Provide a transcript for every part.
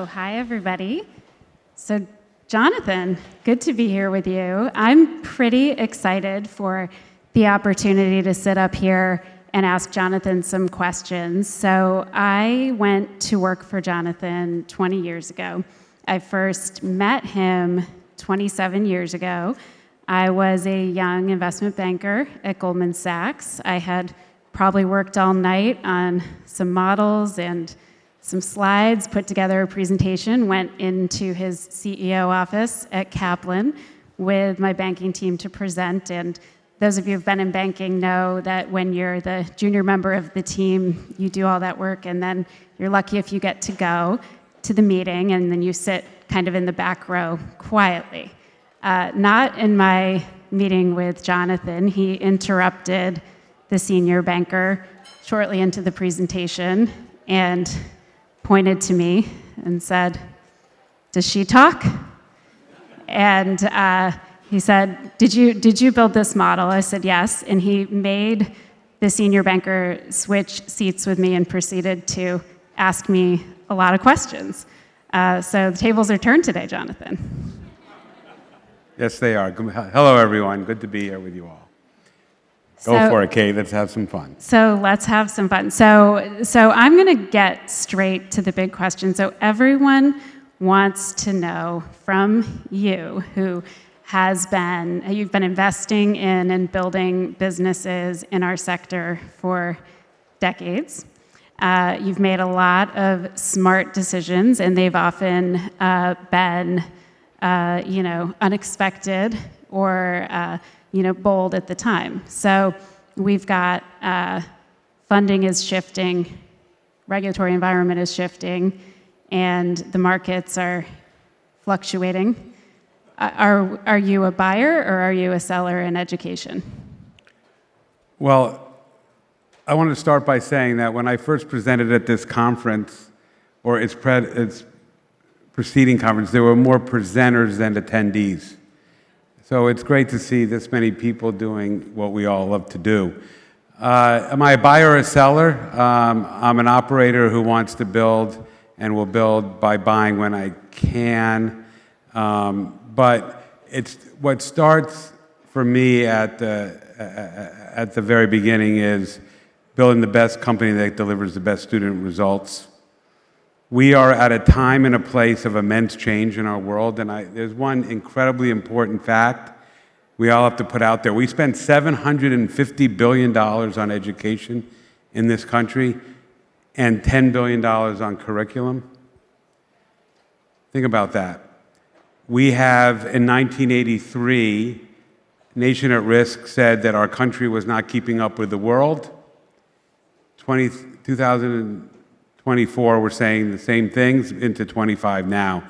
Hi everybody. So Jonathan, good to be here with you. I'm pretty excited for the opportunity to sit up here and ask Jonathan some questions. So I went to work for Jonathan 20 years ago. I first met him 27 years ago. I was a young investment banker at Goldman Sachs. I had probably worked all night on some models and some slides, put together a presentation, went into his CEO office at Kaplan with my banking team to present. And those of you who've been in banking know that when you're the junior member of the team, you do all that work, and then you're lucky if you get to go to the meeting, and then you sit kind of in the back row quietly. Not in my meeting with Jonathan. He interrupted the senior banker shortly into the presentation and pointed to me and said, "Does she talk?" And he said, did you build this model? I said, yes. And he made the senior banker switch seats with me and proceeded to ask me a lot of questions. So the tables are turned today, Jonathan. Yes, they are. Hello, everyone. Good to be here with you all. Go for it, Kate. Let's have some fun. So let's have some fun. So I'm going to get straight to the big question. So everyone wants to know from you, you've been investing in and building businesses in our sector for decades. You've made a lot of smart decisions, and they've often been unexpected or bold at the time. So we've got funding is shifting, regulatory environment is shifting, and the markets are fluctuating. Are you a buyer or are you a seller in education? Well, I want to start by saying that when I first presented at this conference, or its preceding conference, there were more presenters than attendees. So it's great to see this many people doing what we all love to do. Am I a buyer or a seller? I'm an operator who wants to build and will build by buying when I can. But it's what starts for me at the very beginning is building the best company that delivers the best student results. We are at a time and a place of immense change in our world, and there's one incredibly important fact we all have to put out there. We spend $750 billion on education in this country and $10 billion on curriculum. Think about that. We have, in 1983, Nation at Risk said that our country was not keeping up with the world. 2024, we're saying the same things into 25 now.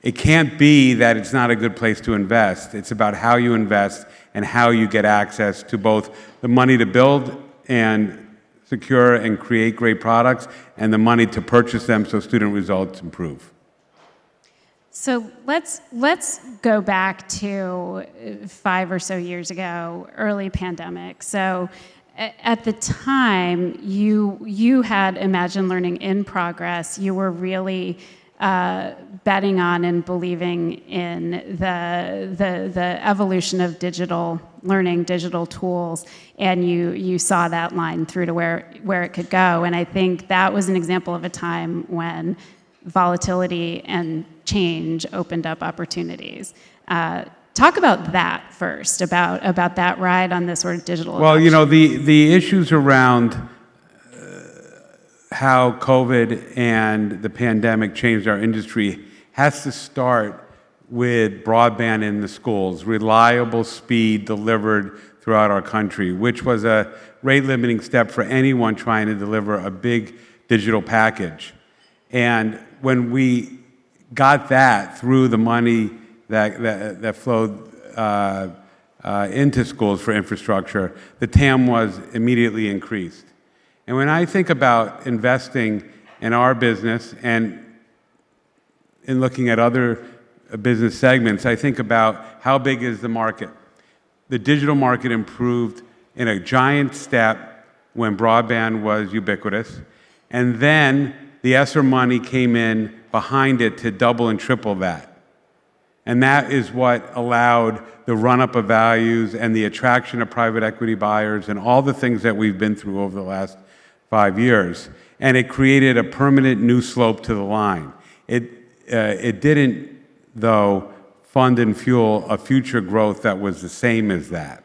It can't be that it's not a good place to invest. It's about how you invest and how you get access to both the money to build and secure and create great products and the money to purchase them so student results improve. So let's go back to 5 or so years ago, early pandemic. So at the time, you had Imagine Learning in progress. You were really betting on and believing in the evolution of digital learning, digital tools, and you saw that line through to where it could go. And I think that was an example of a time when volatility and change opened up opportunities. Talk about that first, about that ride on this sort of digital adoption. The issues around how COVID and the pandemic changed our industry has to start with broadband in the schools, reliable speed delivered throughout our country, which was a rate-limiting step for anyone trying to deliver a big digital package. And when we got that through the money that flowed into schools for infrastructure, the TAM was immediately increased. And when I think about investing in our business and in looking at other business segments, I think about how big is the market. The digital market improved in a giant step when broadband was ubiquitous. And then the ESSER money came in behind it to double and triple that. And that is what allowed the run-up of values and the attraction of private equity buyers and all the things that we've been through over the last 5 years. And it created a permanent new slope to the line. It didn't, though, fund and fuel a future growth that was the same as that.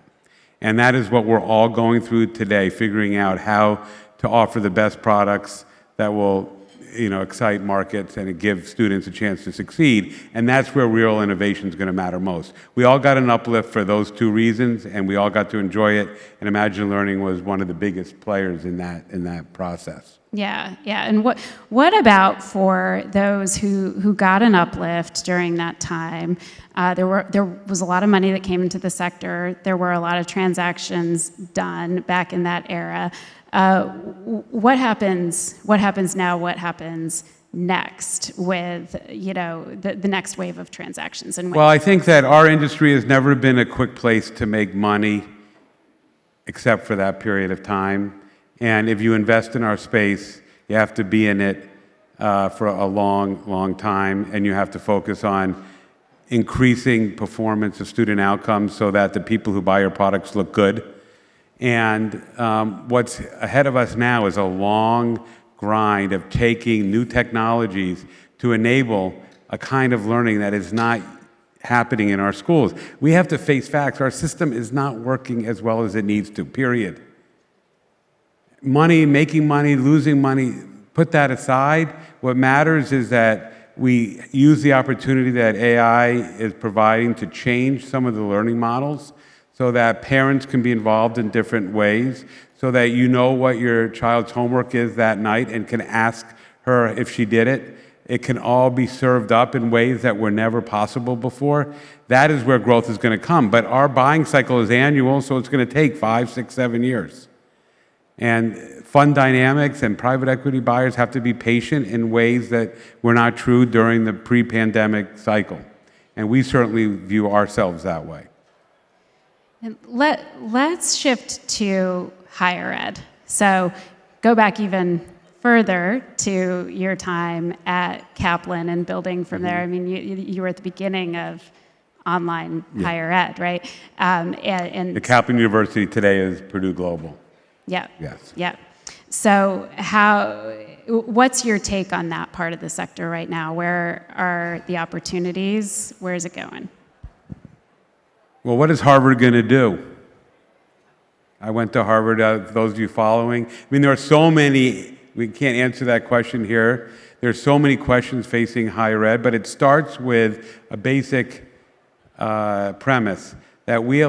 And that is what we're all going through today, figuring out how to offer the best products that will excite markets and give students a chance to succeed. And that's where real innovation is going to matter most. We all got an uplift for those two reasons, and we all got to enjoy it. And Imagine Learning was one of the biggest players in that process. Yeah. And what about for those who got an uplift during that time? There was a lot of money that came into the sector. There were a lot of transactions done back in that era. What happens now? What happens next with the next wave of transactions? Well, I think that our industry has never been a quick place to make money, except for that period of time. And if you invest in our space, you have to be in it for a long time, and you have to focus on increasing performance of student outcomes so that the people who buy your products look good. And what's ahead of us now is a long grind of taking new technologies to enable a kind of learning that is not happening in our schools. We have to face facts. Our system is not working as well as it needs to, period. Money, making money, losing money, put that aside. What matters is that we use the opportunity that AI is providing to change some of the learning models so that parents can be involved in different ways, so that you know what your child's homework is that night and can ask her if she did it. It can all be served up in ways that were never possible before. That is where growth is going to come. But our buying cycle is annual, so it's going to take 5, 6, 7 years. And fund dynamics and private equity buyers have to be patient in ways that were not true during the pre-pandemic cycle. And we certainly view ourselves that way. And let's shift to higher ed. So go back even further to your time at Kaplan and building from there. I mean, you were at the beginning of online higher ed, right? And the Kaplan University today is Purdue Global. Yeah. Yes. Yeah. So what's your take on that part of the sector right now? Where are the opportunities? Where is it going? Well, what is Harvard going to do? I went to Harvard, those of you following. I mean, there are so many, we can't answer that question here. There are so many questions facing higher ed, but it starts with a basic premise that we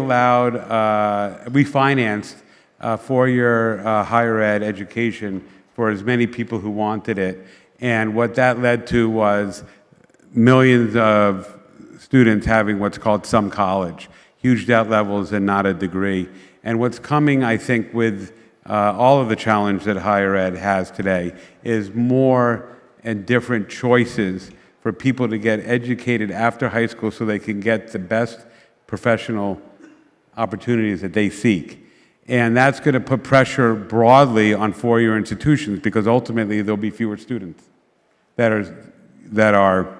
financed four-year higher ed education for as many people who wanted it. And what that led to was millions of students having what's called some college, huge debt levels and not a degree. And what's coming, I think, with all of the challenge that higher ed has today is more and different choices for people to get educated after high school so they can get the best professional opportunities that they seek. And that's going to put pressure broadly on four-year institutions because ultimately there'll be fewer students that are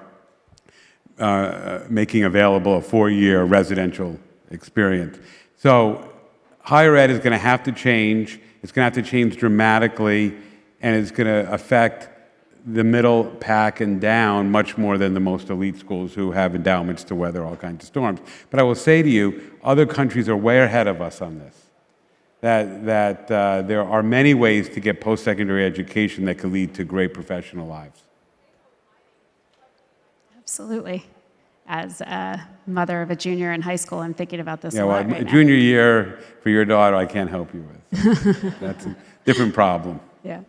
making available a four-year residential experience. So higher ed is going to have to change. It's going to have to change dramatically, and it's going to affect the middle pack and down much more than the most elite schools who have endowments to weather all kinds of storms. But I will say to you, other countries are way ahead of us on this. That there are many ways to get post-secondary education that could lead to great professional lives. Absolutely. As a mother of a junior in high school, I'm thinking about this a well, lot right now. Junior year for your daughter, I can't help you with. That's a different problem. Yeah.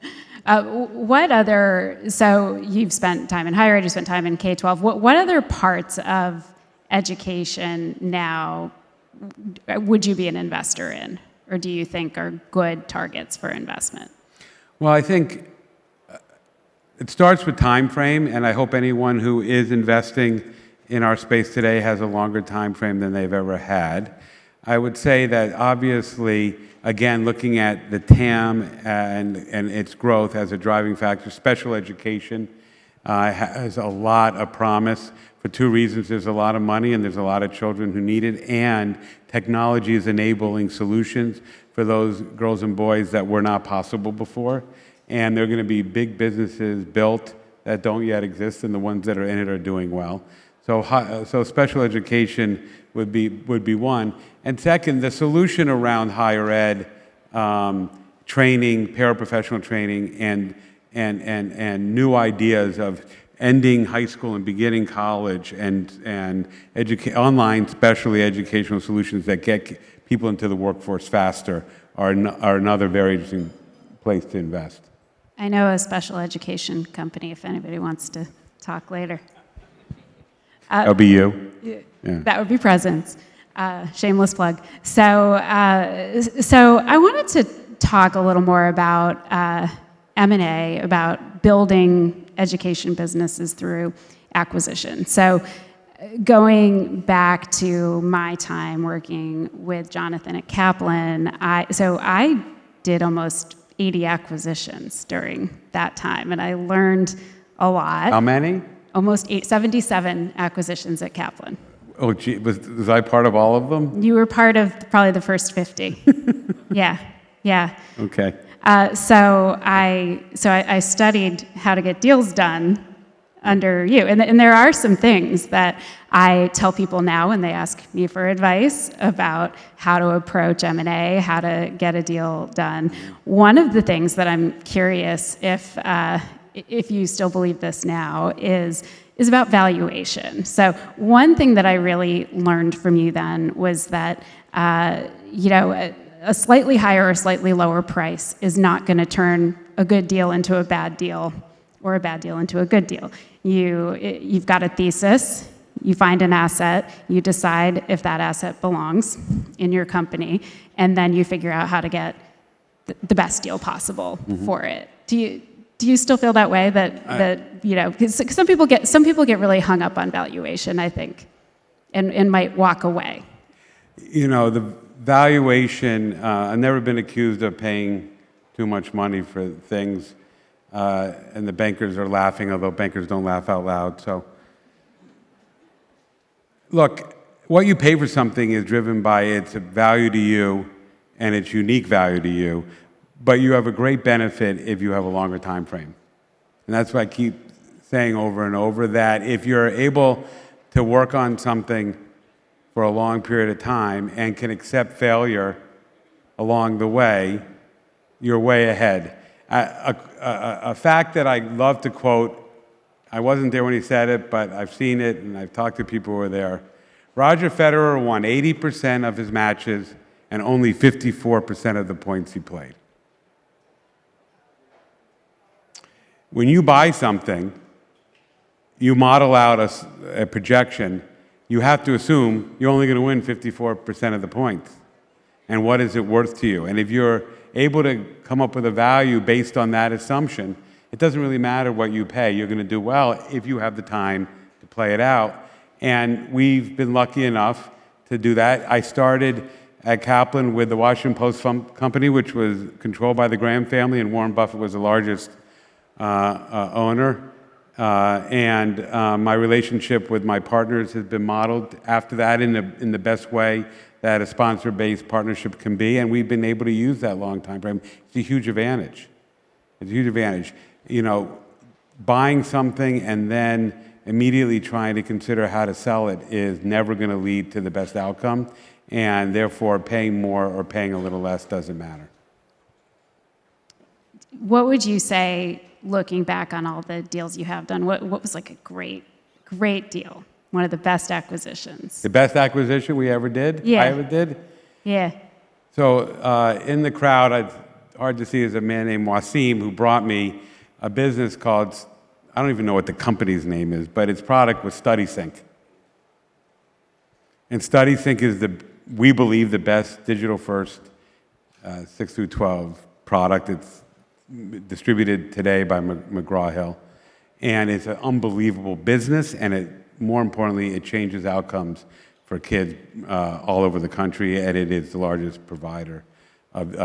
So you've spent time in higher ed, you spent time in K-12. What other parts of education now would you be an investor in? Or do you think are good targets for investment? Well, I think it starts with time frame, and I hope anyone who is investing in our space today has a longer time frame than they've ever had. I would say that obviously, again, looking at the TAM and its growth as a driving factor, special education has a lot of promise for two reasons. There's a lot of money and there's a lot of children who need it, and technology is enabling solutions for those girls and boys that were not possible before. And there are going to be big businesses built that don't yet exist, and the ones that are in it are doing well. So special education would be one. And second, the solution around higher ed, training, paraprofessional training, and new ideas of ending high school and beginning college, and online specially educational solutions that get people into the workforce faster are another very interesting place to invest. I know a special education company if anybody wants to talk later. That'll be you. Yeah. That would be Presence. Shameless plug. So I wanted to talk a little more about M&A, about building education businesses through acquisition. So going back to my time working with Jonathan at Kaplan, I did almost 80 acquisitions during that time, and I learned a lot. How many? Almost 77 acquisitions at Kaplan. Oh, gee, was I part of all of them? You were part of probably the first 50. Yeah. Okay. So I studied how to get deals done under you. And there are some things that I tell people now when they ask me for advice about how to approach M&A, how to get a deal done. One of the things that I'm curious if you still believe this now is about valuation. So one thing that I really learned from you then was that a slightly higher or slightly lower price is not going to turn a good deal into a bad deal, or a bad deal into a good deal. You've got a thesis, you find an asset, you decide if that asset belongs in your company, and then you figure out how to get the best deal possible for it. Do you still feel that way? Because some people get really hung up on valuation, I think, and might walk away. The valuation, I've never been accused of paying too much money for things, and the bankers are laughing, although bankers don't laugh out loud. So, look, what you pay for something is driven by its value to you and its unique value to you, but you have a great benefit if you have a longer time frame. And that's why I keep saying over and over that if you're able to work on something for a long period of time and can accept failure along the way, you're way ahead. A fact that I love to quote, I wasn't there when he said it, but I've seen it and I've talked to people who were there. Roger Federer won 80% of his matches and only 54% of the points he played. When you buy something, you model out a projection. You have to assume you're only going to win 54% of the points. And what is it worth to you? And if you're able to come up with a value based on that assumption, it doesn't really matter what you pay. You're going to do well if you have the time to play it out. And we've been lucky enough to do that. I started at Kaplan with the Washington Post company, which was controlled by the Graham family, and Warren Buffett was the largest owner. My relationship with my partners has been modeled after that in the best way that a sponsor-based partnership can be, and we've been able to use that long time frame. It's a huge advantage. It's a huge advantage. Buying something and then immediately trying to consider how to sell it is never going to lead to the best outcome, and therefore paying more or paying a little less doesn't matter. What would you say, looking back on all the deals you have done, what was like a great deal? One of the best acquisitions? The best acquisition we ever did? Yeah. I ever did? Yeah. So in the crowd, hard to see, is a man named Wasim who brought me a business called, I don't even know what the company's name is, but its product was StudySync. And StudySync is we believe, the best digital-first 6 through 12 product. It's distributed today by McGraw-Hill. And it's an unbelievable business, and more importantly, it changes outcomes for kids all over the country, and it is the largest provider of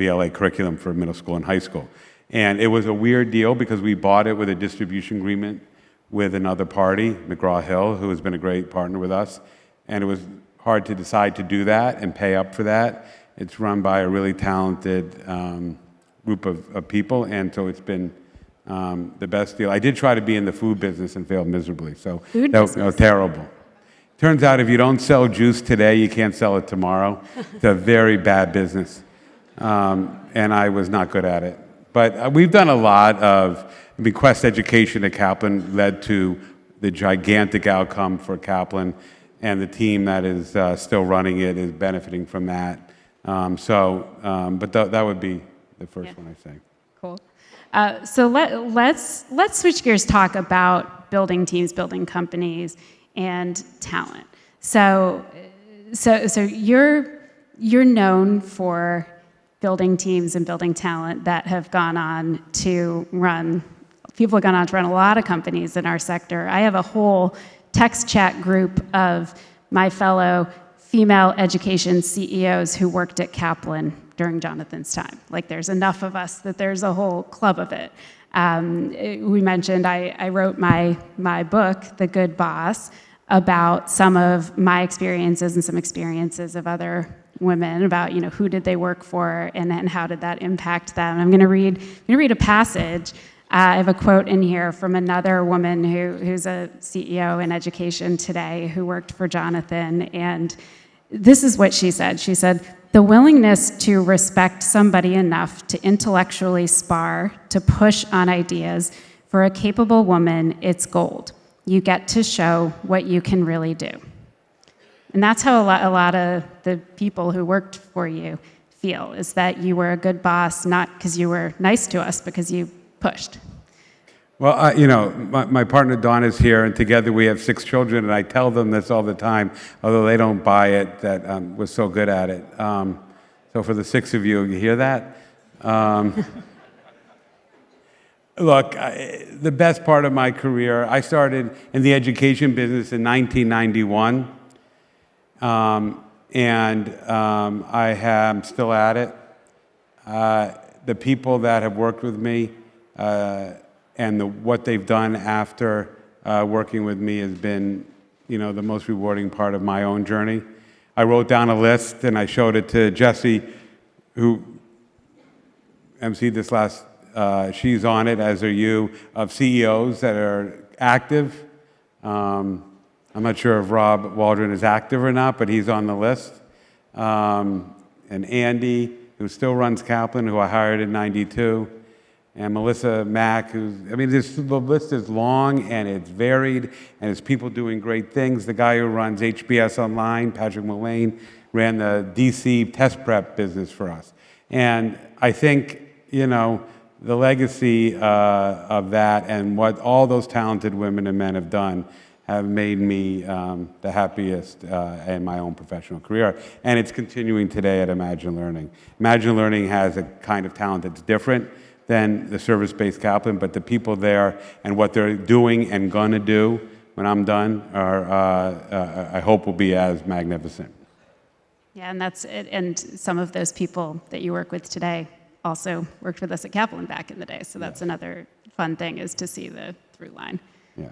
ELA curriculum for middle school and high school. And it was a weird deal because we bought it with a distribution agreement with another party, McGraw-Hill, who has been a great partner with us. And it was hard to decide to do that and pay up for that. It's run by a really talented group of people, and so it's been the best deal. I did try to be in the food business and failed miserably, so that was terrible. Turns out if you don't sell juice today, you can't sell it tomorrow. It's a very bad business, and I was not good at it. But we've done a lot of, Quest Education at Kaplan led to the gigantic outcome for Kaplan, and the team that is still running it is benefiting from that. But that would be the first one, I think. Cool. So let's switch gears, talk about building teams, building companies, and talent. So you're known for building teams and building talent that have gone on to run. People have gone on to run a lot of companies in our sector. I have a whole text chat group of my fellow female education CEOs who worked at Kaplan during Jonathan's time. Like, there's enough of us that there's a whole club of it. We mentioned I wrote my book, The Good Boss, about some of my experiences and some experiences of other women, about who did they work for and how did that impact them. I'm going to read a passage. I have a quote in here from another woman who's a CEO in education today who worked for Jonathan, and this is what she said. She said, "The willingness to respect somebody enough to intellectually spar, to push on ideas, for a capable woman, it's gold. You get to show what you can really do." And that's how a lot of the people who worked for you feel, is that you were a good boss, not because you were nice to us, because you pushed. Well, my partner Dawn is here, and together we have 6 children, and I tell them this all the time, although they don't buy it, that we're so good at it. So for the 6 of you hear that? Look, the best part of my career, I started in the education business in 1991, and I am still at it. The people that have worked with me, and what they've done after working with me has been, the most rewarding part of my own journey. I wrote down a list and I showed it to Jessie, who emceed this last. She's on it, as are you, of CEOs that are active. I'm not sure if Rob Waldron is active or not, but he's on the list. And Andy, who still runs Kaplan, who I hired in '92. And Melissa Mack, the list is long and it's varied, and it's people doing great things. The guy who runs HBS Online, Patrick Mullane, ran the DC test prep business for us. And I think, the legacy of that and what all those talented women and men have done have made me the happiest in my own professional career. And it's continuing today at Imagine Learning. Imagine Learning has a kind of talent that's different than the service-based Kaplan, but the people there and what they're doing and gonna do when I'm done are, I hope, will be as magnificent. Yeah, and that's it. And some of those people that you work with today also worked with us at Kaplan back in the day. So that's another fun thing, is to see the through line. Yeah.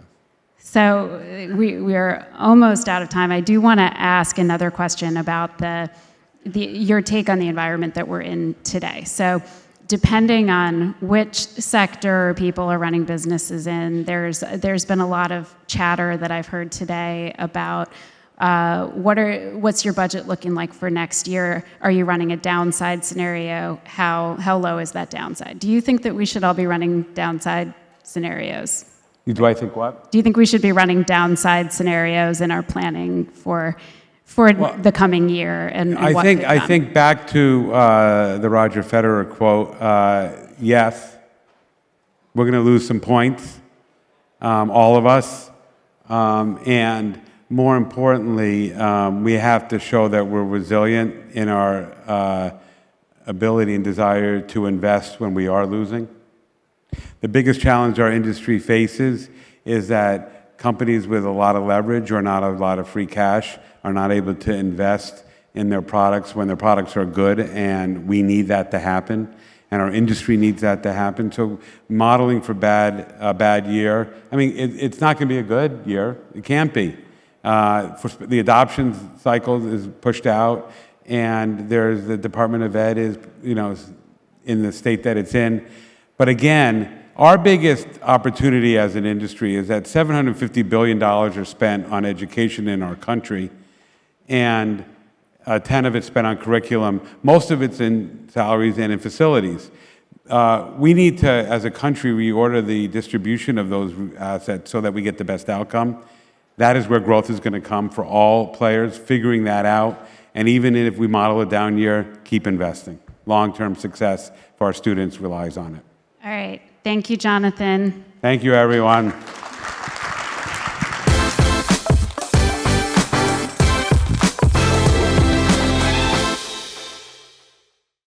So we are almost out of time. I do want to ask another question about your take on the environment that we're in today. So, depending on which sector people are running businesses in, there's been a lot of chatter that I've heard today about what's your budget looking like for next year? Are you running a downside scenario? How low is that downside? Do you think that we should all be running downside scenarios? Do I think what? Do you think we should be running downside scenarios in our planning for the coming year? And I think back to the Roger Federer quote, yes, we're going to lose some points, all of us, and more importantly, we have to show that we're resilient in our ability and desire to invest when we are losing. The biggest challenge our industry faces is that companies with a lot of leverage or not a lot of free cash are not able to invest in their products when their products are good, and we need that to happen. and our industry needs that to happen. So modeling for a bad year, I mean, it's not going to be a good year. It can't be. The adoption cycle is pushed out, and there's the Department of Ed is, in the state that it's in. But again, our biggest opportunity as an industry is that $750 billion are spent on education in our country, and 10 of it's spent on curriculum. Most of it's in salaries and in facilities. We need to, as a country, reorder the distribution of those assets so that we get the best outcome. That is where growth is going to come for all players, figuring that out. And even if we model a down year, keep investing. Long-term success for our students relies on it. All right. Thank you, Jonathan. Thank you, everyone.